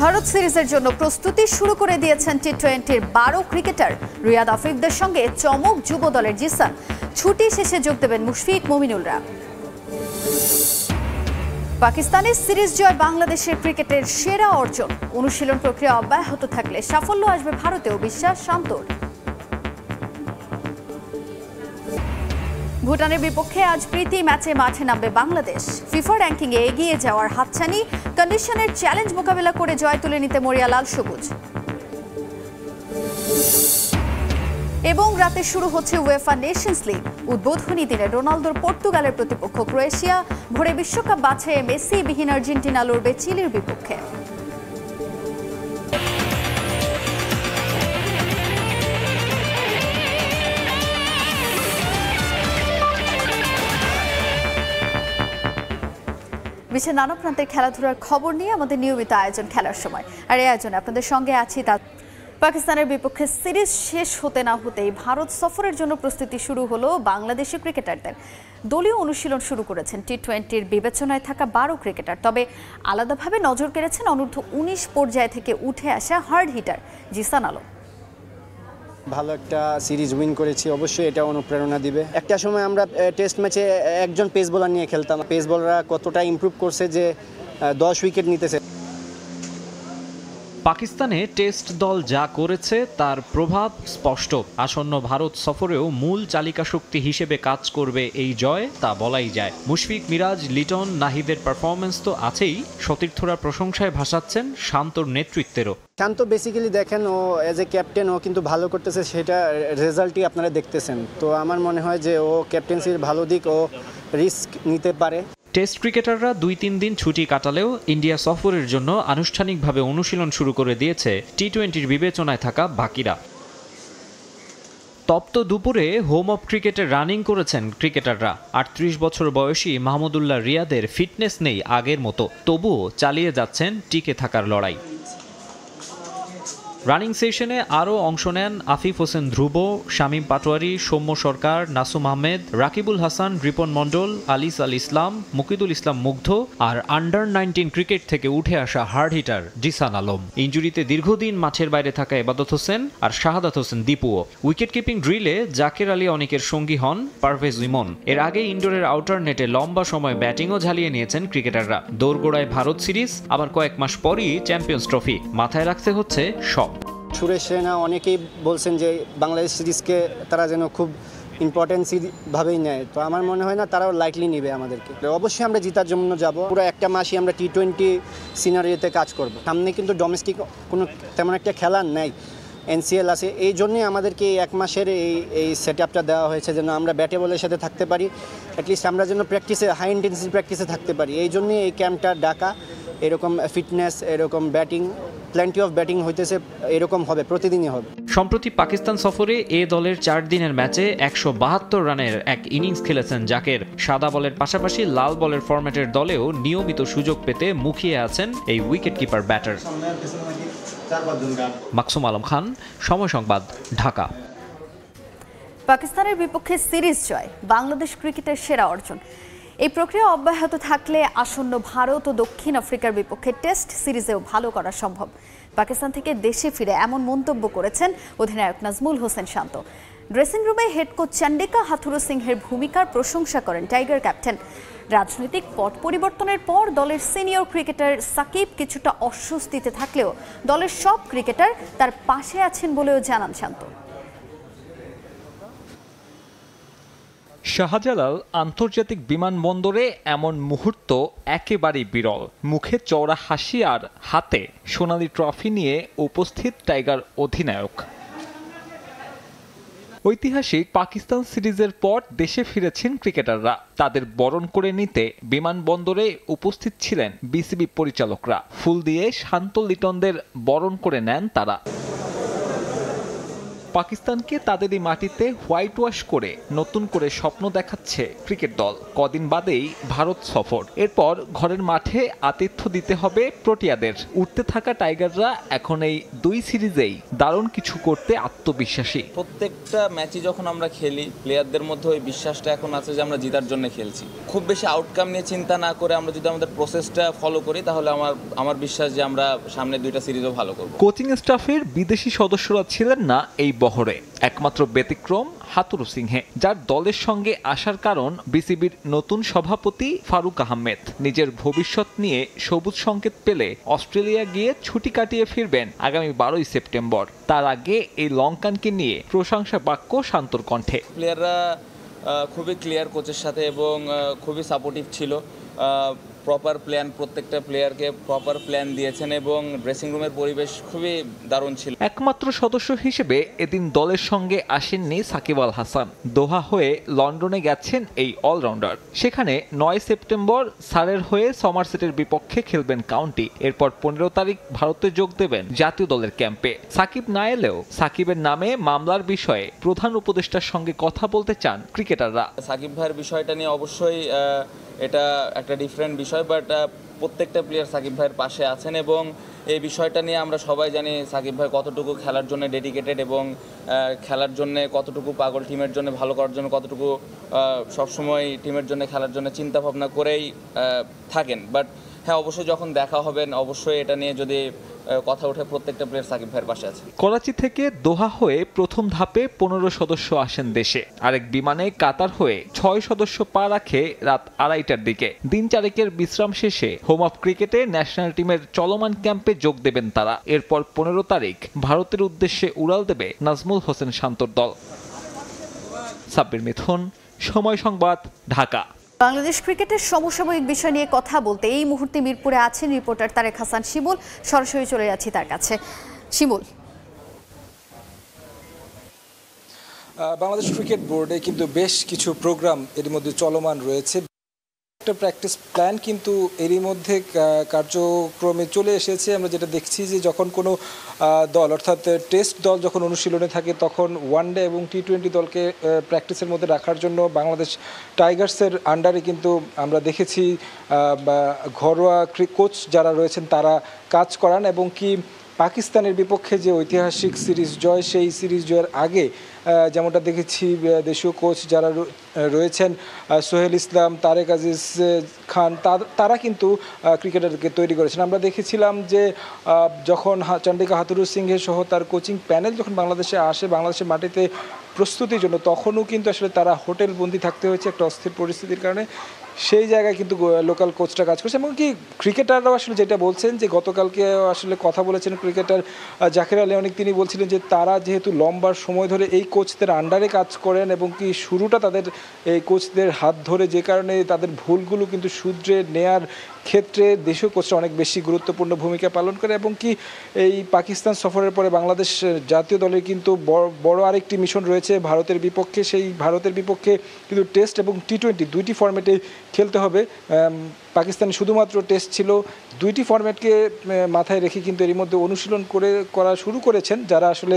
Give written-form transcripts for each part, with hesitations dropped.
ভারত সিরিজের জন্য প্রস্তুতি শুরু করে দিয়েছেন টি-20-র 12 ক্রিকেটার। রিয়াদ আফিফদের সঙ্গে চমক যুব দলের জিসান। ছুটি শেষে যোগ দেবেন মুশফিক মুমিনুলরা। পাকিস্তানের সিরিজ জয় বাংলাদেশের ক্রিকেটের সেরা অর্জন। অনুশীলন প্রক্রিয়া অব্যাহত থাকলে সাফল্য আসবে ভারতেও, বিশ্বাস শান্তর। ভুটানের বিপক্ষে আজ প্রীতি ম্যাচে মাঠে নামবে বাংলাদেশ। ফিফা র্যাঙ্কিংয়ে এগিয়ে যাওয়ার হাতছানি, কন্ডিশনের চ্যালেঞ্জ মোকাবেলা করে জয় তুলে নিতে মরিয়া লাল সবুজ। এবং রাতে শুরু হচ্ছে উয়েফা নেশনস লিগ। উদ্বোধনী দিনে রোনালদোর পর্তুগালের প্রতিপক্ষ ক্রোয়েশিয়া। ভোরে বিশ্বকাপ বাছে মেসি বিহীন আর্জেন্টিনা লড়বে চিলির বিপক্ষে। বিশ্বের নানা প্রান্তের খেলাধুলার খবর নিয়ে আমাদের নিয়মিত আয়োজন খেলার সময়। আর এই আয়োজনে আপনাদের সঙ্গে আছি তা। পাকিস্তানের বিপক্ষে সিরিজ শেষ হতে না হতেই ভারত সফরের জন্য প্রস্তুতি শুরু হলো বাংলাদেশি ক্রিকেটারদের। দলীয় অনুশীলন শুরু করেছেন টি-20-র বিবেচনায় থাকা 12 ক্রিকেটার। তবে আলাদাভাবে নজর কেড়েছেন অনূর্ধ্ব 19 পর্যায় থেকে উঠে আসা হার্ড হিটার জিসান আলম। ভালো একটা সিরিজ উইন করেছি, অবশ্যই এটা অনুপ্রেরণা দিবে। একটা সময় আমরা টেস্ট ম্যাচে একজন পেস বোলার নিয়ে খেলতাম। পেস বোলাররা কতটা ইমপ্রুভ করছে যে 10 উইকেট নিতেছে। পাকিস্তানে টেস্ট দল যা করেছে তার প্রভাব স্পষ্ট। আসন্ন ভারত সফরেও মূল চালিকা শক্তি হিসেবে কাজ করবে এই জয়, তা বলাই যায়। মুশফিক, মিরাজ, লিটন, নাহিদের পারফরমেন্স তো আছেই, সতীর্থরা প্রশংসায় ভাসাচ্ছেন শান্তর নেতৃত্বেরও। শান্ত বেসিক্যালি দেখেন, ও অ্যাজ এ ক্যাপ্টেন ও কিন্তু ভালো করতেছে, সেটা রেজাল্টই আপনারা দেখতেছেন। তো আমার মনে হয় যে ও ক্যাপ্টেন্সির ভালো দিক, ও রিস্ক নিতে পারে। টেস্ট ক্রিকেটাররা 2-3 দিন ছুটি কাটালেও ইন্ডিয়া সফরের জন্য আনুষ্ঠানিকভাবে অনুশীলন শুরু করে দিয়েছে টি-20-র বিবেচনায় থাকা বাকিরা। তপ্ত দুপুরে হোম অফ ক্রিকেটে রানিং করেছেন ক্রিকেটাররা। 38 বছর বয়সী মাহমুদুল্লাহ রিয়াদের ফিটনেস নেই আগের মতো, তবুও চালিয়ে যাচ্ছেন টিকে থাকার লড়াই। রানিং সেশনে আরও অংশ নেন আফিফ হোসেন ধ্রুব, শামীম পাটোয়ারি, সৌম্য সরকার, নাসুম আহমেদ, রাকিবুল হাসান, রিপন মণ্ডল, আলিস আল ইসলাম, মুকিদুল ইসলাম মুগ্ধ আর আন্ডার-19 ক্রিকেট থেকে উঠে আসা হার্ড হিটার জিসান আলম। ইনজুরিতে দীর্ঘদিন মাঠের বাইরে থাকা এবাদত হোসেন আর শাহাদাত হোসেন দীপুও। উইকেট কিপিং ড্রিলে জাকের আলী অনেকের সঙ্গী হন পারভেজ ইমন। এর আগে ইনডোরের আউটার নেটে লম্বা সময় ব্যাটিংও ঝালিয়ে নিয়েছেন ক্রিকেটাররা। দোরগোড়ায় ভারত সিরিজ, আবার কয়েক মাস পরই চ্যাম্পিয়ন্স ট্রফি, মাথায় রাখতে হচ্ছে সব। সুরেশ রায়না অনেকেই বলছেন যে বাংলাদেশ সিরিজকে তারা যেন খুব ইম্পর্টেন্সি ভাবেই নেয়। তো আমার মনে হয় না তারাও লাইটলি নেবে আমাদেরকে। অবশ্যই আমরা জিতার জন্য যাব। পুরো একটা মাসই আমরা টি-20 সিনারিওতে কাজ করব। সামনে কিন্তু ডোমেস্টিক কোনো তেমন একটা খেলা নেই, এনসিএল আছে। এই জন্যই আমাদেরকে এই এক মাসের এই সেট আপটা দেওয়া হয়েছে, যেন আমরা ব্যাটে বলের সাথে থাকতে পারি। অ্যাটলিস্ট আমরা যেন প্র্যাকটিসে, হাই ইন্টেন্সিটি প্র্যাকটিসে থাকতে পারি। এই জন্যই এই ক্যাম্পটা ডাকা। এরকম ফিটনেস, এরকম ব্যাটিং, প্ল্যান্টি অফ ব্যাটিং হইতেছে, এরকম হবে, প্রতিদিনই হবে। সম্প্রতি পাকিস্তান সফরে এ দলের 4 দিনের ম্যাচে 172 রানের এক ইনিংস খেলেছেন জাকের। সাদা বলের পাশাপাশি লাল বলের ফরম্যাটের দলেও নিয়মিত সুযোগ পেতে মুখিয়ে আছেন এই wicket keeper batter. Maksum Alam Khan, Somoy Sangbad, Dhaka. পাকিস্তানের বিপক্ষে সিরিজ জয় বাংলাদেশ ক্রিকেটের সেরা অর্জন। এই প্রক্রিয়া অব্যাহত থাকলে আসন্ন ভারত ও দক্ষিণ আফ্রিকার বিপক্ষে টেস্ট সিরিজেও ভালো করা সম্ভব। পাকিস্তান থেকে দেশে ফিরে এমন মন্তব্য করেছেন অধিনায়ক নাজমুল হোসেন শান্ত। ড্রেসিং রুমে হেড কোচ চন্ডিকা হাথুরু সিংহের ভূমিকার প্রশংসা করেন টাইগার ক্যাপ্টেন। রাজনৈতিক পট পরিবর্তনের পর দলের সিনিয়র ক্রিকেটার সাকিব কিছুটা অস্বস্তিতে থাকলেও দলের সব ক্রিকেটার তার পাশে আছেন বলেও জানান শান্ত। শাহজালাল আন্তর্জাতিক বিমানবন্দরে এমন মুহূর্ত একেবারেই বিরল। মুখে চওড়া হাসি আর হাতে সোনালি ট্রফি নিয়ে উপস্থিত টাইগার অধিনায়ক। ঐতিহাসিক পাকিস্তান সিরিজের পর দেশে ফিরেছেন ক্রিকেটাররা। তাদের বরণ করে নিতে বিমানবন্দরে উপস্থিত ছিলেন বিসিবি পরিচালকরা। ফুল দিয়ে শান্ত লিটনদের বরণ করে নেন তারা। পাকিস্তানকে তাদেরই মাটিতে হোয়াইট ওয়াশ করে নতুন করে স্বপ্ন দেখাচ্ছে ক্রিকেট দল। কদিন বাদেই ভারত সফর, এরপর ঘরের মাঠে আতিথ্য দিতে হবে প্রোটিয়াদের। উঠতে থাকা টাইগাররা এখন এই দুই সিরিজেই দারুণ কিছু করতে আত্মবিশ্বাসী। প্রত্যেকটা ম্যাচই যখন আমরা খেলি, প্লেয়ারদের মধ্যে ওই বিশ্বাসটা এখন আছে যে আমরা জেতার জন্য খেলছি। খুব বেশি আউটকাম নিয়ে চিন্তা না করে আমরা যদি আমাদের প্রসেসটা ফলো করি, তাহলে আমার বিশ্বাস যে আমরা সামনের দুইটা সিরিজও ভালো করব। কোচিং স্টাফের বিদেশি সদস্যরা ছিলেন না এই বহরে, একমাত্র ব্যতিক্রম হাতুরু সিংহে, যার দলের সঙ্গে আসার কারণ বিসিবির নতুন সভাপতি ফারুক আহমেদ। নিজের ভবিষ্যৎ নিয়ে সবুজ সংকেত পেলে অস্ট্রেলিয়া গিয়ে ছুটি কাটিয়ে ফিরবেন আগামী 12ই সেপ্টেম্বর। তার আগে এই লঙ্কানকে নিয়ে প্রশংসা বাক্য শান্তর কণ্ঠে। প্লেয়াররা খুবই ক্লিয়ার কোচের সাথে এবং খুবই সাপোর্টিভ ছিল। প্রপার প্ল্যান, প্রত্যেকটা প্লেয়ারকে প্রপার প্ল্যান দিয়েছেন এবং ড্রেসিং রুমের পরিবেশ খুবই দারুণ ছিল। একমাত্র সদস্য হিসেবে এদিন দলের সঙ্গে আসেননি সাকিব আল হাসান। দোহা হয়ে লন্ডনে গেছেন এই অলরাউন্ডার। সেখানে 9 সেপ্টেম্বর সারের হয়ে সমারসেটের বিপক্ষে খেলবেন কাউন্টি। এরপর 15 তারিখ ভারতে যোগ দেবেন জাতীয় দলের ক্যাম্পে। সাকিব না এলেও সাকিবের নামে মামলার বিষয়ে প্রধান উপদেষ্টার সঙ্গে কথা বলতে চান ক্রিকেটাররা। সাকিব ভাইয়ের বিষয়টা নিয়ে অবশ্যই এটা একটা ডিফারেন্ট বিষয়, বাট প্রত্যেকটা প্লেয়ার সাকিব ভাইয়ের পাশে আছেন এবং এই বিষয়টা নিয়ে আমরা সবাই জানি সাকিব ভাই কতটুকু খেলার জন্য ডেডিকেটেড এবং খেলার জন্য কতটুকু পাগল, টিমের জন্য ভালো করার জন্য কতটুকু সবসময় টিমের জন্য খেলার জন্য চিন্তা ভাবনা করেই থাকেন। বাট হ্যাঁ, অবশ্যই যখন দেখা হবেন অবশ্যই এটা নিয়ে যদি কথা ওঠে, প্রত্যেকটা প্লেয়ার সাকিব ভাইয়ের পাশে আছে। করাচি থেকে দোহা হয়ে প্রথম ধাপে 15 সদস্য আসেন দেশে। আরেক বিমানে কাতার হয়ে 6 সদস্য পা রাখে রাত 2:30টার দিকে। দিন চারেকের বিশ্রাম শেষে হোম অফ ক্রিকেটে ন্যাশনাল টিমের চলমান ক্যাম্পে যোগ দেবেন তারা। এরপর 15 তারিখ ভারতের উদ্দেশ্যে উড়াল দেবে নাজমুল হোসেন শান্তর দল। সাব্বির মিথুন, সময় সংবাদ, ঢাকা। বাংলাদেশ ক্রিকেটের সমসাময়িক বিষয় নিয়ে কথা বলতে এই মুহূর্তে মিরপুরে আছেন রিপোর্টার তারেক হাসান শিমুল। সরাসরি চলে যাচ্ছি তার কাছে। শিমুল, বাংলাদেশ ক্রিকেট বোর্ডে কিন্তু বেশ কিছু প্রোগ্রাম এর মধ্যে চলমান রয়েছে। একটা প্র্যাকটিস প্ল্যান কিন্তু এরই মধ্যে কার্যক্রমে চলে এসেছে। আমরা যেটা দেখছি যে যখন কোনো দল, অর্থাৎ টেস্ট দল যখন অনুশীলনে থাকে, তখন ওয়ানডে এবং টি-20 দলকে প্র্যাকটিসের মধ্যে রাখার জন্য বাংলাদেশ টাইগার্সের আন্ডারে কিন্তু আমরা দেখেছি ঘরোয়া কোচ যারা রয়েছেন তারা কাজ করান এবং কি পাকিস্তানের বিপক্ষে যে ঐতিহাসিক সিরিজ জয়, সেই সিরিজ জয়ের আগে যেমনটা দেখেছি দেশীয় কোচ যারা রয়েছেন সোহেল ইসলাম, তারেক আজিজ খান, তারা কিন্তু ক্রিকেটারকে তৈরি করেছেন। আমরা দেখেছিলাম যে যখন চন্ডিকা হাতুরু সিংহে সহ তার কোচিং প্যানেল যখন বাংলাদেশে আসে, বাংলাদেশের মাটিতে প্রস্তুতির জন্য, তখনও কিন্তু আসলে তারা হোটেলবন্দি থাকতে হয়েছে একটা অস্থির পরিস্থিতির কারণে। সেই জায়গায় কিন্তু লোকাল কোচটা কাজ করছে। এমনকি ক্রিকেটাররাও আসলে যেটা বলছেন যে গতকালকে আসলে কথা বলেছেন ক্রিকেটার জাকির আলী অনেক, তিনি বলছিলেন যে তারা যেহেতু লম্বা সময় ধরে এই কোচদের আন্ডারে কাজ করেন এবং কি শুরুটা তাদের এই কোচদের হাত ধরে, যে কারণে তাদের ভুলগুলো কিন্তু শুধরে নেয়ার ক্ষেত্রে দেশীয় কোচরা অনেক বেশি গুরুত্বপূর্ণ ভূমিকা পালন করে। এবং কি এই পাকিস্তান সফরের পরে বাংলাদেশ জাতীয় দলের কিন্তু বড় আরেকটি মিশন রয়েছে ভারতের বিপক্ষে। সেই ভারতের বিপক্ষে কিন্তু টেস্ট এবং টি-20 দুইটি ফরম্যাটে খেলতে হবে। পাকিস্তানে শুধুমাত্র টেস্ট ছিল। দুইটি ফরম্যাটকে মাথায় রেখে কিন্তু এর মধ্যে অনুশীলন করা শুরু করেছেন যারা আসলে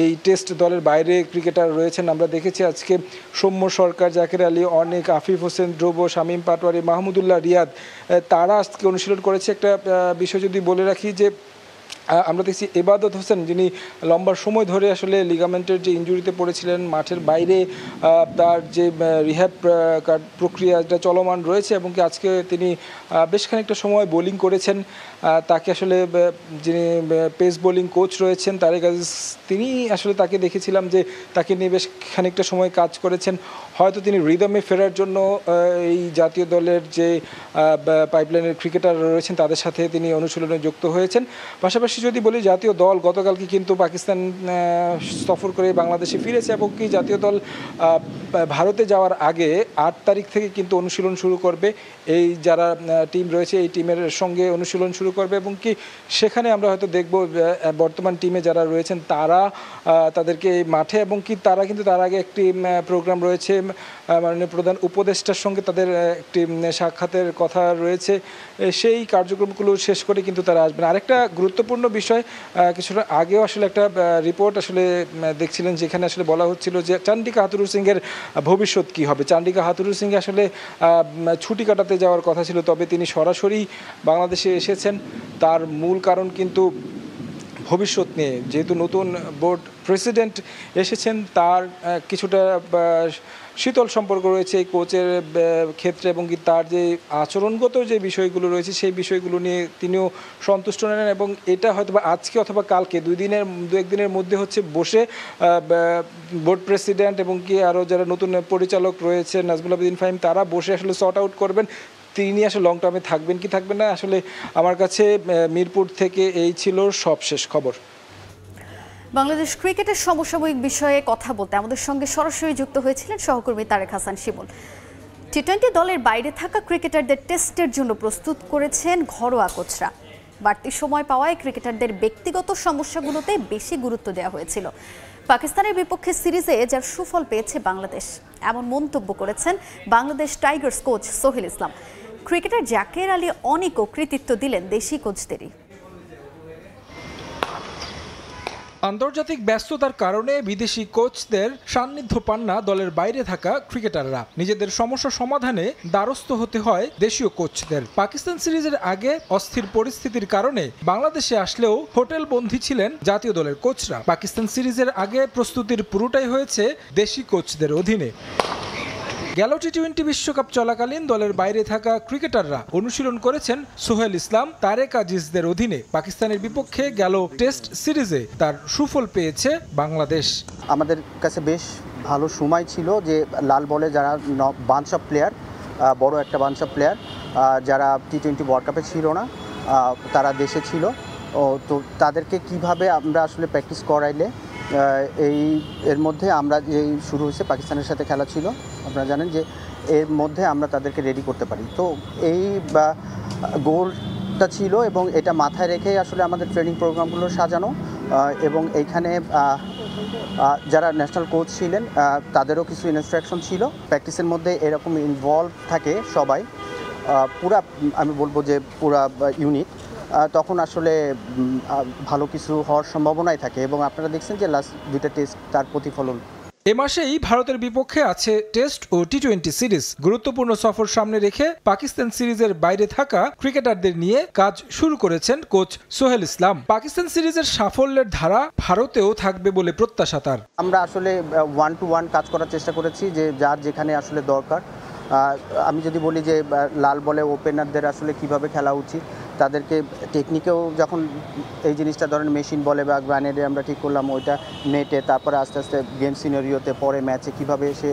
এই টেস্ট দলের বাইরে ক্রিকেটার রয়েছেন। আমরা দেখেছি আজকে সৌম্য সরকার, জাকির আলী অনেক, আফিফ হোসেন ধ্রুব, শামীম পাটোয়ারি, মাহমুদুল্লাহ রিয়াদ, তারা আজকে অনুশীলন করেছে। একটা বিষয় যদি বলে রাখি যে আমরা দেখছি এবাদত হোসেন, যিনি লম্বা সময় ধরে আসলে লিগামেন্টের যে ইনজুরিতে পড়েছিলেন, মাঠের বাইরে তার যে রিহ্যাব প্রক্রিয়াটা চলমান রয়েছে এবং কি আজকে তিনি বেশ খানিকটা সময় বোলিং করেছেন। তাকে আসলে যিনি পেস বোলিং কোচ রয়েছেন তারেক আজিজ, তিনি আসলে তাকে দেখেছিলাম যে তাকে নিয়ে বেশ খানিকটা সময় কাজ করেছেন। হয়তো তিনি রিদমে ফেরার জন্য এই জাতীয় দলের যে পাইপলাইনের ক্রিকেটার রয়েছেন তাদের সাথে তিনি অনুশীলনে যুক্ত হয়েছেন। পাশাপাশি যদি বলি জাতীয় দল গতকালকে কিন্তু পাকিস্তান সফর করে বাংলাদেশে ফিরেছে এবং কি জাতীয় দল ভারতে যাওয়ার আগে 8 তারিখ থেকে কিন্তু অনুশীলন শুরু করবে। এই যারা টিম রয়েছে এই টিমের সঙ্গে অনুশীলন শুরু করবে এবং কি সেখানে আমরা হয়তো দেখব বর্তমান টিমে যারা রয়েছেন তারা তাদেরকে মাঠে, এবং কি তারা কিন্তু তার আগে একটি প্রোগ্রাম রয়েছে মাননীয় প্রধান উপদেষ্টার সঙ্গে তাদের একটি সাক্ষাতের কথা রয়েছে। সেই কার্যক্রমগুলো শেষ করে কিন্তু তারা আসবেন। আরেকটা গুরুত্বপূর্ণ গুরুত্বপূর্ণ বিষয়। কিছুটা আগেও আসলে একটা রিপোর্ট আসলে দেখছিলেন, যেখানে আসলে বলা হচ্ছিল যে চান্ডিকা হাথুরু সিংয়ের ভবিষ্যৎ কী হবে। চান্ডিকা হাথুরু সিং আসলে ছুটি কাটাতে যাওয়ার কথা ছিল, তবে তিনি সরাসরি বাংলাদেশে এসেছেন। তার মূল কারণ কিন্তু ভবিষ্যৎ নিয়ে, যেহেতু নতুন বোর্ড প্রেসিডেন্ট এসেছেন, তার কিছুটা শীতল সম্পর্ক রয়েছে এই কোচের ক্ষেত্রে, এবং কি তার যে আচরণগত যে বিষয়গুলো রয়েছে সেই বিষয়গুলো নিয়ে তিনিও সন্তুষ্ট নেন। এবং এটা হয়তো বা আজকে অথবা কালকে দু একদিনের মধ্যে হচ্ছে বসে বোর্ড প্রেসিডেন্ট এবং কি আরও যারা নতুন পরিচালক রয়েছে নাজমুল আবেদিন ফাহিম, তারা বসে আসলে সর্ট আউট করবেন তিনি আসলে লং টার্মে থাকবেন কি থাকবেন না। আসলে আমার কাছে মিরপুর থেকে এই ছিল সবশেষ খবর। বাংলাদেশ ক্রিকেটের সমসাময়িক বিষয়ে কথা বলতে আমাদের সঙ্গে সরাসরি যুক্ত হয়েছিলেন সহকর্মী তারেক হাসান শিমুল। টি-20 দলের বাইরে থাকা ক্রিকেটারদের টেস্টের জন্য প্রস্তুত করেছেন ঘরোয়া কোচরা। বাড়তি সময় পাওয়ায় ক্রিকেটারদের ব্যক্তিগত সমস্যাগুলোতে বেশি গুরুত্ব দেওয়া হয়েছিল। পাকিস্তানের বিপক্ষে সিরিজে যার সুফল পেয়েছে বাংলাদেশ, এমন মন্তব্য করেছেন বাংলাদেশ টাইগার্স কোচ সোহেল ইসলাম। ক্রিকেটার জাকের আলী অনেকও কৃতিত্ব দিলেন দেশি কোচদেরই। আন্তর্জাতিক ব্যস্ততার কারণে বিদেশি কোচদের সান্নিধ্য পান না দলের বাইরে থাকা ক্রিকেটাররা। নিজেদের সমস্যা সমাধানে দ্বারস্থ হতে হয় দেশীয় কোচদের। পাকিস্তান সিরিজের আগে অস্থির পরিস্থিতির কারণে বাংলাদেশে আসলেও হোটেল বন্দী ছিলেন জাতীয় দলের কোচরা। পাকিস্তান সিরিজের আগে প্রস্তুতির পুরোটাই হয়েছে দেশি কোচদের অধীনে। গেল টি-20 বিশ্বকাপ চলাকালীন দলের বাইরে থাকা ক্রিকেটাররা অনুশীলন করেছেন সোহেল ইসলাম, তারেক আজিজদের অধীনে। পাকিস্তানের বিপক্ষে গেল টেস্ট সিরিজে তার সুফল পেয়েছে বাংলাদেশ। আমাদের কাছে বেশ ভালো সময় ছিল যে লাল বলে যারা বাঞ্চ অফ প্লেয়ার, বড় একটা বাঞ্চ অফ প্লেয়ার যারা টি-20 ওয়ার্ল্ড কাপে ছিল না, তারা দেশে ছিল। তো তাদেরকে কিভাবে আমরা আসলে প্র্যাকটিস করাইলে এর মধ্যে আমরা যে শুরু হয়েছে পাকিস্তানের সাথে খেলা ছিল, আপনারা জানেন যে এর মধ্যে আমরা তাদেরকে রেডি করতে পারি। তো এই গোলটা ছিল এবং এটা মাথায় রেখে আসলে আমাদের ট্রেনিং প্রোগ্রামগুলো সাজানো, এবং এইখানে যারা ন্যাশনাল কোচ ছিলেন তাদেরও কিছু ইনস্ট্রাকশন ছিল। প্র্যাকটিসের মধ্যে এরকম ইনভলভ থাকে সবাই, পুরা আমি বলবো যে পুরা ইউনিট, তখন আসলে ভালো কিছু হওয়ার সম্ভাবনাই থাকে। এবং আপনারা দেখছেন যে লাস্ট দুইটা টেস্ট তার প্রতিফলন। এ মাসেই ভারতের বিপক্ষে আছে টেস্ট ও টি-20 সিরিজ। গুরুত্বপূর্ণ সফর সামনে রেখে পাকিস্তান সিরিজের বাইরে থাকা ক্রিকেটারদের নিয়ে কাজ শুরু করেছেন কোচ সোহেল ইসলাম। পাকিস্তান সিরিজের সাফল্যের ধারা ভারতেও থাকবে বলে প্রত্যাশা তার। আমরা আসলে 1-to-1 কাজ করার চেষ্টা করেছি, যে যার যেখানে আসলে দরকার। আমি যদি বলি যে লাল বলে ওপেনারদের আসলে কিভাবে খেলা উচিত, তাদেরকে টেকনিকেও যখন এই জিনিসটা ধরেন মেশিন বলে বা গ্রানেডে আমরা ঠিক করলাম, ওইটা নেটে, তারপরে আস্তে আস্তে গেম সিনারিওতে, পরে ম্যাচে কিভাবে সে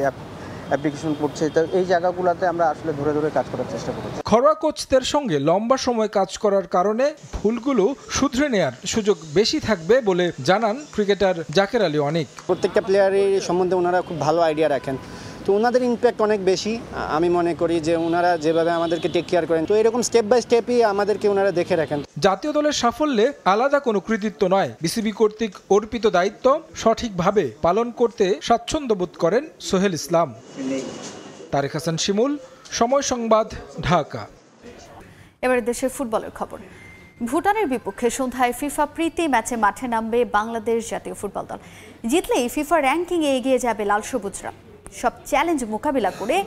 অ্যাপ্লিকেশন করছে, তো এই জায়গাগুলোতে আমরা আসলে ধরে ধরে কাজ করার চেষ্টা করেছি। ঘরোয়া কোচদের সঙ্গে লম্বা সময় কাজ করার কারণে ভুলগুলো শুধরে নেয়ার সুযোগ বেশি থাকবে বলে জানান ক্রিকেটার জাকের আলী অনেক। প্রত্যেকটা প্লেয়ারের সম্বন্ধে ওনারা খুব ভালো আইডিয়া রাখেন, তো ওনাদের ইম্প্যাক্ট অনেক বেশি। আমি মনে করি যে ওনারা যেভাবে আমাদেরকে টেক কেয়ার করেন, তো এরকম স্টেপ বাই স্টেপই আমাদেরকে ওনারা দেখে রাখেন। জাতীয় দলের সাফল্যে আলাদা কোনো কৃতিত্ব নয়, বিসিবি কর্তৃক অর্পিত দায়িত্ব সঠিকভাবে পালন করতে স্বাচ্ছন্দ্য বোধ করেন সোহেল ইসলাম। তারেক হাসান শিমুল, সময় সংবাদ, ঢাকা। এবারে দেশের ফুটবলের খবর। ভুটানের বিপক্ষে সন্ধ্যায় ফিফা প্রীতি ম্যাচে মাঠে নামবে বাংলাদেশ জাতীয় ফুটবল দল। জিতলেই ফিফা র্যাঙ্কিংয়ে এগিয়ে যাবে লাল সবুজরা। সব চ্যালেঞ্জ মোকাবিলা করে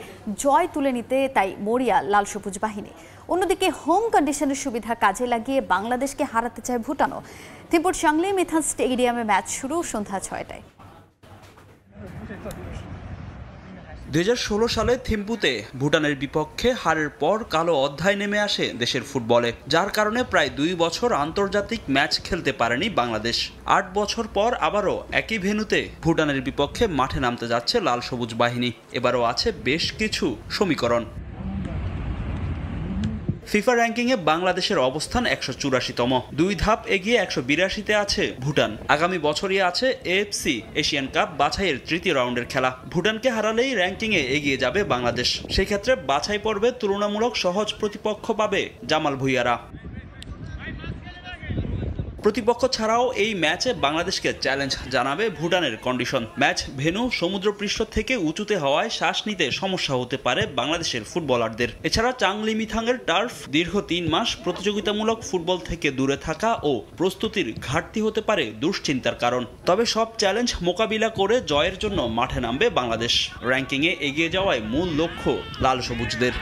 জয় তুলে নিতে তাই মরিয়া লাল সবুজ বাহিনী। অন্যদিকে হোম কন্ডিশনের সুবিধা কাজে লাগিয়ে বাংলাদেশকে হারাতে চায় ভুটানও। থিম্পুর চাংলি মিথান স্টেডিয়ামে ম্যাচ শুরু সন্ধ্যা 6টায়। 2016 সালে থিম্পুতে ভুটানের বিপক্ষে হারের পর কালো অধ্যায় নেমে আসে দেশের ফুটবলে, যার কারণে প্রায় 2 বছর আন্তর্জাতিক ম্যাচ খেলতে পারেনি বাংলাদেশ। 8 বছর পর আবারও একই ভেন্যুতে ভুটানের বিপক্ষে মাঠে নামতে যাচ্ছে লাল সবুজ বাহিনী। এবারও আছে বেশ কিছু সমীকরণ। ফিফা র্যাঙ্কিংয়ে বাংলাদেশের অবস্থান 184তম, 2 ধাপ এগিয়ে 182তে আছে ভুটান। আগামী বছরই আছে এএফসি এশিয়ান কাপ বাছাইয়ের 3য় রাউন্ডের খেলা। ভুটানকে হারালেই র্যাঙ্কিংয়ে এগিয়ে যাবে বাংলাদেশ। সেই ক্ষেত্রে বাছাই পর্বে তুলনামূলক সহজ প্রতিপক্ষ পাবে জামাল ভুঁইয়ারা। প্রতিপক্ষ ছাড়াও এই ম্যাচে বাংলাদেশকে চ্যালেঞ্জ জানাবে ভুটানের কন্ডিশন। ম্যাচ ভেন্যু সমুদ্রপৃষ্ঠ থেকে উঁচুতে হওয়ায় শ্বাস নিতে সমস্যা হতে পারে বাংলাদেশের ফুটবলারদের। এছাড়া চাংলিমিথাংয়ের টার্ফ দীর্ঘ 3 মাস প্রতিযোগিতামূলক ফুটবল থেকে দূরে থাকা ও প্রস্তুতির ঘাটতি হতে পারে দুশ্চিন্তার কারণ। তবে সব চ্যালেঞ্জ মোকাবিলা করে জয়ের জন্য মাঠে নামবে বাংলাদেশ। র্যাঙ্কিংয়ে এগিয়ে যাওয়ায় মূল লক্ষ্য লাল সবুজদের।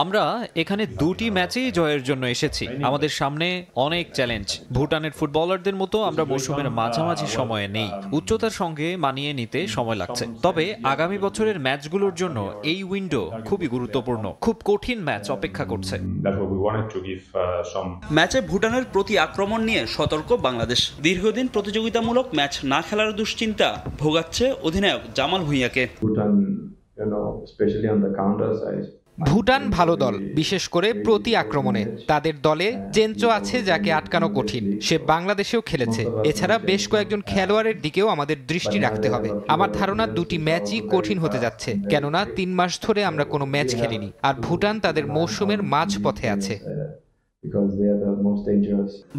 আমরা এখানে 2টি ম্যাচেই জয়ের জন্য এসেছি। আমাদের সামনে অনেক চ্যালেঞ্জ। ভুটানের ফুটবলারদের মতো আমরা মৌসুমের মাঝামাঝি সময়ে নেই। উচ্চতার সঙ্গে মানিয়ে নিতে সময় লাগছে। তবে আগামী বছরের ম্যাচগুলোর জন্য এই উইন্ডো খুবই গুরুত্বপূর্ণ। খুব কঠিন ম্যাচ অপেক্ষা করছে। ম্যাচে ভুটানের প্রতি আক্রমণ নিয়ে সতর্ক বাংলাদেশ। দীর্ঘদিন প্রতিযোগিতামূলক ম্যাচ না খেলার দুশ্চিন্তা ভোগাচ্ছে অধিনায়ক জামাল ভুঁইয়াকে। ভুটান ভালো দল, বিশেষ করে প্রতি আক্রমণে। তাদের দলে চেঞ্চো আছে যাকে আটকানো কঠিন। সে বাংলাদেশেও খেলেছে। এছাড়া বেশ কয়েকজন খেলোয়াড়ের দিকেও আমাদের দৃষ্টি রাখতে হবে। আমার ধারণা 2টি ম্যাচই কঠিন হতে যাচ্ছে, কেননা 3 মাস ধরে আমরা কোনো ম্যাচ খেলিনি। আর ভুটান তাদের মৌসুমের মাঝপথে আছে।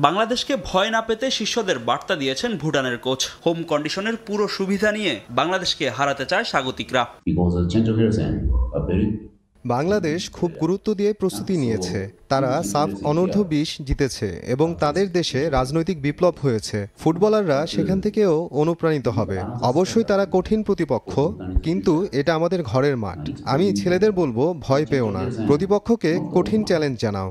বাংলাদেশকে ভয় না পেতে শিষ্যদের বার্তা দিয়েছেন ভুটানের কোচ। হোম কন্ডিশনের পুরো সুবিধা নিয়ে বাংলাদেশকে হারাতে চায় স্বাগতিকরা। বাংলাদেশ খুব গুরুত্ব দিয়ে প্রস্তুতি নিয়েছে। তারা সাফ অনূর্ধ্ব 20 জিতেছে এবং তাদের দেশে রাজনৈতিক বিপ্লব হয়েছে। ফুটবলাররা সেখান থেকেও অনুপ্রাণিত হবে। অবশ্যই তারা কঠিন প্রতিপক্ষ, কিন্তু এটা আমাদের ঘরের মাঠ। আমি ছেলেদের বলবো, ভয় পেও না, প্রতিপক্ষকে কঠিন চ্যালেঞ্জ জানাও।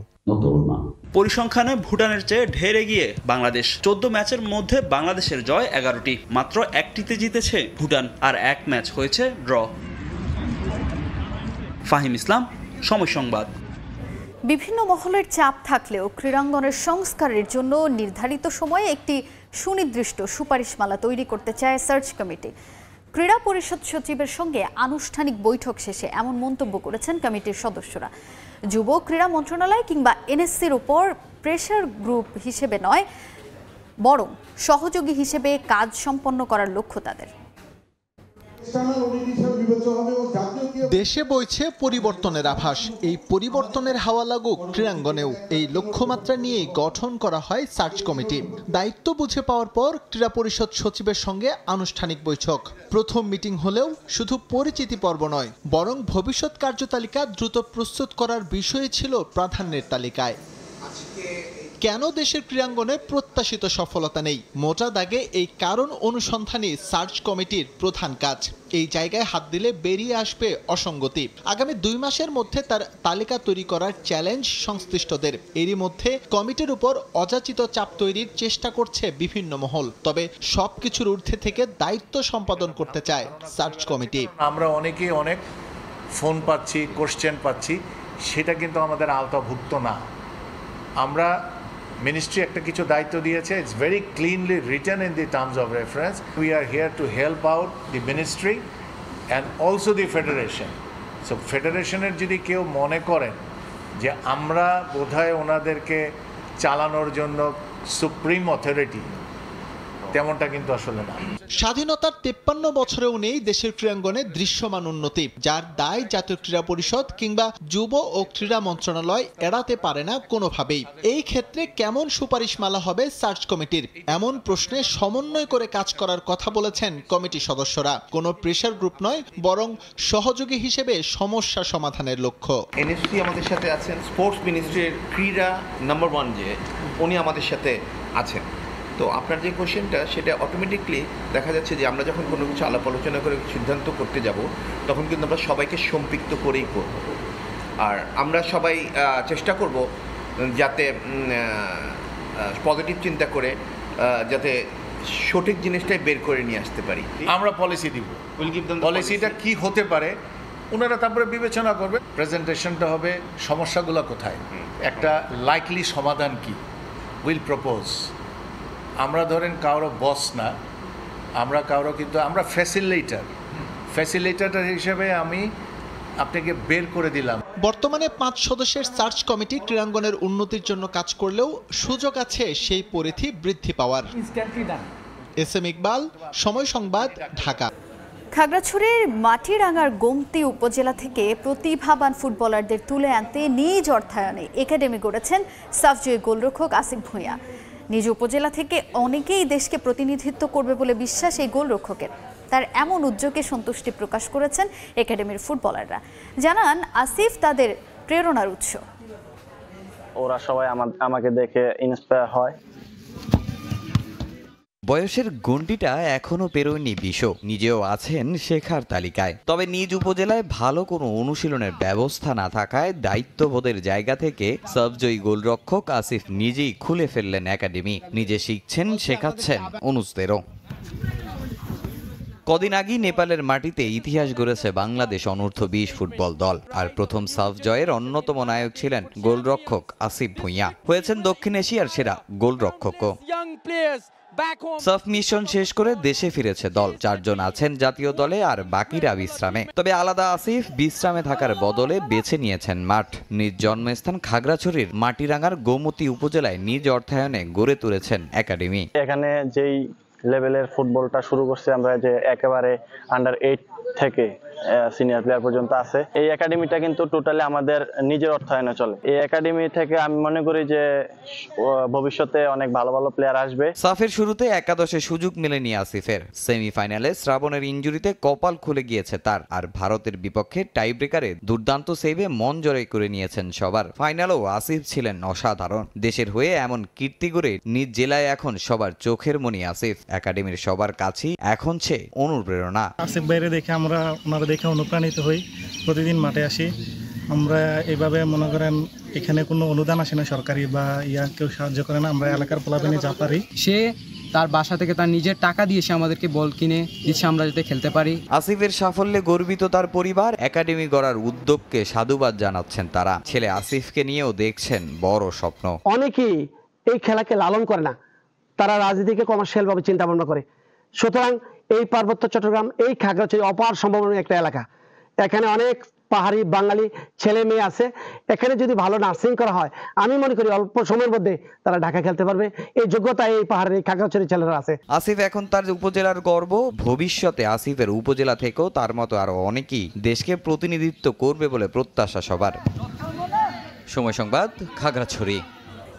পরিসংখ্যানে ভুটানের চেয়ে ঢের এগিয়ে বাংলাদেশ। 14 ম্যাচের মধ্যে বাংলাদেশের জয় 11টি, মাত্র 1টিতে জিতেছে ভুটান, আর 1 ম্যাচ হয়েছে ড্র। ফাহিম ইসলাম, সময় সংবাদ। বিভিন্ন মহলের চাপ থাকলেও ক্রীড়াঙ্গনের সংস্কারের জন্য নির্ধারিত সময়ে একটি সুনির্দিষ্ট সুপারিশমালা তৈরি করতে চায় সার্চ কমিটি। ক্রীড়া পরিষদ সচিবের সঙ্গে আনুষ্ঠানিক বৈঠক শেষে এমন মন্তব্য করেছেন কমিটির সদস্যরা। যুব ক্রীড়া মন্ত্রণালয় কিংবা এনএসসির উপর প্রেসার গ্রুপ হিসেবে নয়, বরং সহযোগী হিসেবে কাজ সম্পন্ন করার লক্ষ্য তাদের। দেশে বইছে পরিবর্তনের আভাস। এই পরিবর্তনের হাওয়া লাগুক ক্রীড়াঙ্গনেও, এই লক্ষ্যমাত্রা নিয়ে গঠন করা হয় সার্চ কমিটি। দায়িত্ব বুঝে পাওয়ার পর ক্রীড়া পরিষদ সচিবের সঙ্গে আনুষ্ঠানিক বৈঠক। প্রথম মিটিং হলেও শুধু পরিচিতি পর্ব নয়, বরং ভবিষ্যৎ কার্যতালিকা দ্রুত প্রস্তুত করার বিষয় ছিল প্রাধান্যের তালিকায়। কেন দেশের ক্রীড়াঙ্গনে প্রত্যাশিত সফলতা নেই, মোটা দাগে এই কারণ অনুসন্ধানী সার্চ কমিটির প্রধান কাজ। এই জায়গায় হাত দিলে বেরিয়ে আসবে অসঙ্গতি। আগামী 2 মাসের মধ্যে তার তালিকা তৈরি করার চ্যালেঞ্জ সংশ্লিষ্টদের। এরই মধ্যে কমিটির উপর অযাচিত চাপ তৈরির চেষ্টা করছে বিভিন্ন মহল। তবে সবকিছুর ঊর্ধ্বে থেকে দায়িত্ব সম্পাদন করতে চায় সার্চ কমিটি। আমরা অনেকেই অনেক ফোন পাচ্ছি, কোশ্চেন পাচ্ছি, সেটা কিন্তু আমাদের আওতাভুক্ত না। আমরা মিনিস্ট্রি একটা কিছু দায়িত্ব দিয়েছে, it's very cleanly written in the terms of reference. We are here to help out the ministry and also the federation. So ফেডারেশনের যদি কেউ মনে করেন যে আমরা বোধহয় ওনাদেরকে চালানোর জন্য সুপ্রিম অথরিটি, তেমনটা কিন্তু আসলে না। স্বাধীনতার 53 বছরেও নেই দেশের ক্রীড়াঙ্গনে দৃশ্যমান উন্নতি, যার দায় জাতীয় ক্রীড়া পরিষদ কিংবা যুব ও ক্রীড়া মন্ত্রণালয় এড়াতে পারে না কোনোভাবেই। এই ক্ষেত্রে কেমন সুপারিশমালা হবে সার্চ কমিটির, এমন প্রশ্নে সমন্বয় করে কাজ করার কথা বলেছেন কমিটি সদস্যরা। কোনো প্রেসার গ্রুপ নয়, বরং সহযোগী হিসেবে সমস্যা সমাধানের লক্ষ্য। এনএসসি আমাদের সাথে আছেন, স্পোর্টস মিনিস্ট্রির ক্রীড়া নাম্বার 1 যে উনি আমাদের সাথে আছেন। তো আপনার যে কোশ্চেনটা, সেটা অটোমেটিকলি দেখা যাচ্ছে যে আমরা যখন কোনো কিছু আলাপ আলোচনা করে সিদ্ধান্ত করতে যাব, তখন কিন্তু আমরা সবাইকে সম্পৃক্ত করেই করব। আর আমরা সবাই চেষ্টা করব যাতে পজিটিভ চিন্তা করে যাতে সঠিক জিনিসটাই বের করে নিয়ে আসতে পারি। আমরা পলিসি দিব, পলিসিটা কি হতে পারে ওনারা তারপরে বিবেচনা করবে। প্রেজেন্টেশনটা হবে সমস্যাগুলো কোথায়, একটা লাইকলি সমাধান কি, উইল প্রপোজ। আমরা ধরেন কারো বস না, আমরা কারো কিন্তু আমরা ফ্যাসিলিটেটর হিসেবে আমি আপনাকে বের করে দিলাম। বর্তমানে 5 সদস্যের সার্চ কমিটি ক্রীড়াঙ্গনের উন্নতির জন্য কাজ করলেও সুযোগ আছে সেই পরিধি বৃদ্ধি পাওয়ার। এস এম ইকবাল, সময় সংবাদ, ঢাকা। খাগড়াছড়ির মাটিরাঙ্গার গোমতী উপজেলা থেকে প্রতিভাবান ফুটবলারদের তুলে আনতে নিজ অর্থায়নে একাডেমি গড়েছেন সাফজয়ী গোলরক্ষক আসিফ ভূঁইয়া। নিজ উপজেলা থেকে অনেকেই দেশকে প্রতিনিধিত্ব করবে বলে বিশ্বাস এই গোলরক্ষকের। তার এমন উদ্যোগে সন্তুষ্টি প্রকাশ করেছেন একাডেমির ফুটবলাররা। জানান আসিফ তাদের প্রেরণার উৎস। ওরা সবাই আমাকে দেখে ইন্সপায়ার হয়। বয়সের গণ্ডিটা এখনো পেরোয়নি বিশো, নিজেও আছেন শেখার তালিকায়। তবে নিজ উপজেলায় ভালো কোনো অনুশীলনের ব্যবস্থা না থাকায় দায়িত্ববোধের জায়গা থেকে সাফজয়ী গোলরক্ষক আসিফ নিজেই খুলে ফেললেন একাডেমি। নিজে শিখছেন, শেখাচ্ছেন অনুজদেরও। কদিন আগেই নেপালের মাটিতে ইতিহাস গড়েছে বাংলাদেশ অনূর্ধ্ব-20 ফুটবল দল। আর প্রথম সাফ জয়ের অন্যতম নায়ক ছিলেন গোলরক্ষক আসিফ ভূঁইয়া। হয়েছেন দক্ষিণ এশিয়ার সেরা গোলরক্ষকও। সাফ মিশন শেষ করে দেশে ফিরেছে দল। 4 জন আছেন জাতীয় দলে আর বাকিরা বিশ্রামে। তবে আলাদা আসিফ বিশ্রামে থাকার বদলে বেছে নিয়েছেন মাঠ। নিজ জন্মস্থান খাগড়াছড়ির মাটিরাঙ্গার গোমতী উপজেলায় নিজ অর্থায়নে গড়ে তুলেছেন একাডেমি। এখানে যেই লেভেলের ফুটবলটা শুরু করছে আমরা, যে একেবারে আন্ডার 8 থেকে সিনিয়র প্লেয়ার পর্যন্ত আছে, এই একাডেমিটা কিন্তু টোটালি আমাদের নিজের অর্থায়নে চলে। এই একাডেমি থেকে আমি মনে করি যে ভবিষ্যতে অনেক ভালো ভালো প্লেয়ার আসবে। সাফের শুরুতে একাদশে সুযোগ মেলেনি আসিফের। সেমিফাইনালে শ্রাবণের ইনজুরিতে কপাল খুলে গিয়েছে তার। আর ভারতের বিপক্ষে টাইব্রেকারে দুর্দান্ত সেভে মন জয় করে নিয়েছেন সবার। ফাইনালেও আসিফ ছিলেন অসাধারণ। দেশের হয়ে এমন কীর্তি করে নিজ জেলায় এখন সবার চোখের মণি আসিফ। একাডেমির সবার কাছেই এখন সে অনুপ্রেরণা। আসিফ বাইরে দেখে আমরা ওনারা দেখে অনুপ্রাণিত হই, প্রতিদিন মাঠে আসি। আমরা এইভাবে মনে করেন এখানে কোনো অনুদান আসে না সরকারি বা কেউ সাহায্য করে না। আমরা এলাকার পোলাপানি যা পারি, সে তার বাসা থেকে তার নিজের টাকা দিয়ে সে আমাদেরকে বল কিনে দিচ্ছে, আমরা যাতে খেলতে পারি। আসিফের সাফল্যে গর্বিত তার পরিবার। একাডেমি গড়ার উদ্যোগকে সাধুবাদ জানাচ্ছেন তারা। ছেলে আসিফকে নিয়েও দেখছেন বড় স্বপ্ন। অনেকেই এই খেলাকে লালন করে না, তারা রাজনীতিকে কমার্শিয়াল ভাবে চিন্তা ভাবনা করে। সুতরাং এই পার্বত্য চট্টগ্রাম, এই খাগড়াছড়ি অপার সম্ভাবনার একটা এলাকা। এখানে অনেক পাহাড়ি বাঙালি ছেলে মেয়ে আছে। এখানে যদি ভালো নার্সিং করা হয়, আমি মনে করি অল্প সময়ের মধ্যে তারা ঢাকা খেলতে পারবে। এই যোগ্যতা এই পাহাড়ের এই খাগড়াছড়ি ছেলেরা আছে। আসিফ এখন তার উপজেলার গর্ব। ভবিষ্যতে আসিফের উপজেলা থেকেও তার মতো আরো অনেকেই দেশকে প্রতিনিধিত্ব করবে বলে প্রত্যাশা সবার। সময় সংবাদ, খাগড়াছড়ি।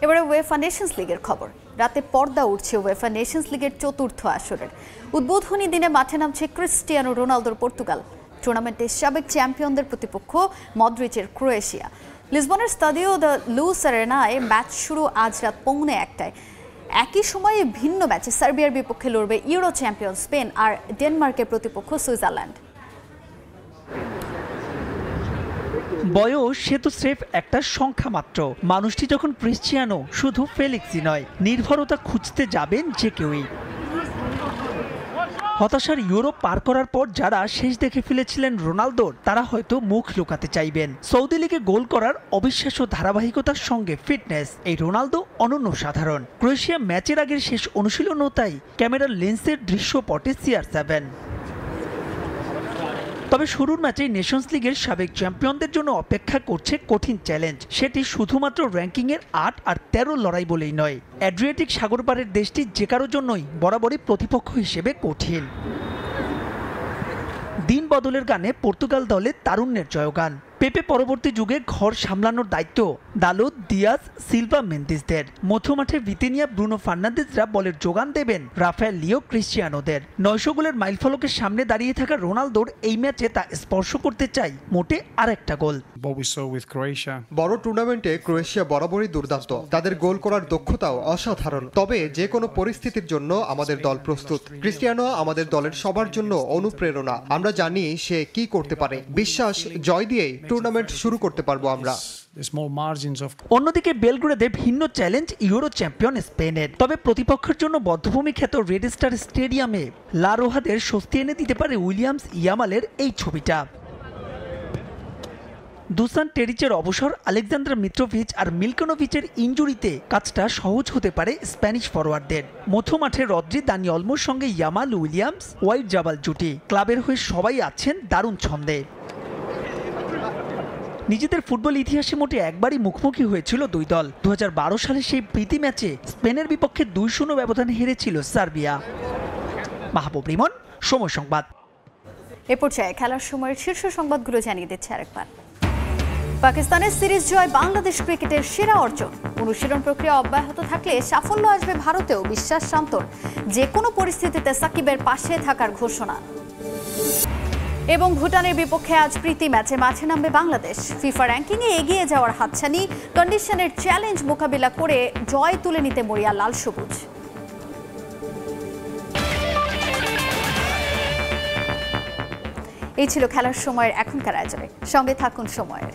এবারে উয়েফা নেশনস লিগের খবর। রাতে পর্দা উঠছে উয়েফা নেশনস লিগের চতুর্থ আসরের। উদ্বোধনী দিনে মাঠে নামছে ক্রিস্টিয়ানো রোনালদোর পর্তুগাল। টুর্নামেন্টের সাবেক চ্যাম্পিয়নদের প্রতিপক্ষ মদ্রিচের ক্রোয়েশিয়া। লিসবনের স্তাদিও দ্য লুস আরেনায় ম্যাচ শুরু আজ রাত 1:45। একই সময়ে ভিন্ন ম্যাচে সার্বিয়ার বিপক্ষে লড়বে ইউরো চ্যাম্পিয়ন স্পেন আর ডেনমার্কের প্রতিপক্ষ সুইজারল্যান্ড। বয়স সে তো স্রেফ একটা সংখ্যা মাত্র। মানুষটি যখন ক্রিস্টিয়ানো, শুধু ফেলিক্সই নয়, নির্ভরতা খুঁজতে যাবেন যে কেউই। হতাশার ইউরোপ পার করার পর যারা শেষ দেখে ফেলেছিলেন রোনালদোর, তারা হয়তো মুখ লুকাতে চাইবেন। সৌদি লিগে গোল করার অবিশ্বাস্য ধারাবাহিকতার সঙ্গে ফিটনেস, এই রোনালদো অনন্য সাধারণ। ক্রোয়েশিয়া ম্যাচের আগের শেষ অনুশীলনও তাই ক্যামেরার লেন্সের দৃশ্যপটে CR7। তবে শুরুর ম্যাচেই নেশনস লিগের সাবেক চ্যাম্পিয়নদের জন্য অপেক্ষা করছে কঠিন চ্যালেঞ্জ। সেটি শুধুমাত্র র্যাঙ্কিংয়ের 8 আর 13 লড়াই বলেই নয়। অ্যাড্রিয়াটিক সাগর পারের দেশটি যে কারোর জন্যই বরাবরই প্রতিপক্ষ হিসেবে কঠিন। দিন বদলের গানে পর্তুগাল দলের তারুণ্যের জয়গান। পেপে পরবর্তী যুগে ঘর সামলানোর দায়িত্ব দালোদ, দিয়াজ, সিলভা, মেন্দিসদের। মধ্যমাঠে ভিতিনিয়া, ব্রুনো ফার্নান্দেজরা বলের যোগান দেবেন রাফায়েল লিও, ক্রিস্টিয়ানোদের। 900 গোলের মাইলফলকের সামনে দাঁড়িয়ে থাকা রোনালদোর এই ম্যাচে তা স্পর্শ করতে চাই মোটে আরেকটা গোল। বড় টুর্নামেন্টে ক্রোয়েশিয়া বরাবরই দুর্দান্ত। তাদের গোল করার দক্ষতাও অসাধারণ। তবে যে কোনো পরিস্থিতির জন্য আমাদের দল প্রস্তুত। ক্রিস্টিয়ানো আমাদের দলের সবার জন্য অনুপ্রেরণা। আমরা জানি সে কি করতে পারে। বিশ্বাস, জয় দিয়েই টুর্নামেন্ট শুরু করতে পারবো আমরা। অন্যদিকে বেলগ্রেডে ভিন্ন চ্যালেঞ্জ ইউরো চ্যাম্পিয়ন স্পেনের। তবে প্রতিপক্ষের জন্য বদ্ধভূমি খ্যাত রেড স্টার স্টেডিয়ামে লা রোহাদের স্বস্তি এনে দিতে পারে উইলিয়ামস ইয়ামালের এই ছবিটা। দুসান টেরিচের অবসর, আলেকজান্ডার মিত্রোভিচ আর মিলকোনোভিচের ইনজুরিতে কাজটা সহজ হতে পারে স্প্যানিশ ফরওয়ার্ডদের। মধ্যমাঠে রদ্রি, দানি অলমোর সঙ্গে ইয়ামাল, উইলিয়ামস, ওয়াইট জাবাল জুটি। ক্লাবের হয়ে সবাই আছেন দারুণ ছন্দে। নিজেদের ফুটবল ইতিহাসে মোটে একবারই মুখোমুখি হয়েছিল দুই দল। 2012 সালে সেই প্রীতি ম্যাচে স্পেনের বিপক্ষে 2-0 ব্যবধানে হেরেছিল সার্বিয়া। মাহবুব রিমন, সময় সংবাদ। এ পর্যায়ে খেলার সময়ের শীর্ষ সংবাদগুলো জানিয়ে দিচ্ছে আরেকবার। পাকিস্তানের সিরিজ জয় বাংলাদেশ ক্রিকেটের সেরা অর্জন। অনুশীলন প্রক্রিয়া অব্যাহত থাকলে সাফল্য আসবে ভারতেও, বিশ্বাস শান্তর। যে কোনো পরিস্থিতিতে সাকিবের পাশে থাকার ঘোষণা। এবং ভুটানের বিপক্ষে আজ প্রীতি ম্যাচে মাঠে নামবে বাংলাদেশ। ফিফা র্যাঙ্কিংয়ে এগিয়ে যাওয়ার হাতছানি, কন্ডিশনের চ্যালেঞ্জ মোকাবিলা করে জয় তুলে নিতে মরিয়া লাল সবুজ। এই ছিল খেলার সময়ের এখনকার আয়োজনে। সঙ্গে থাকুন সময়ের।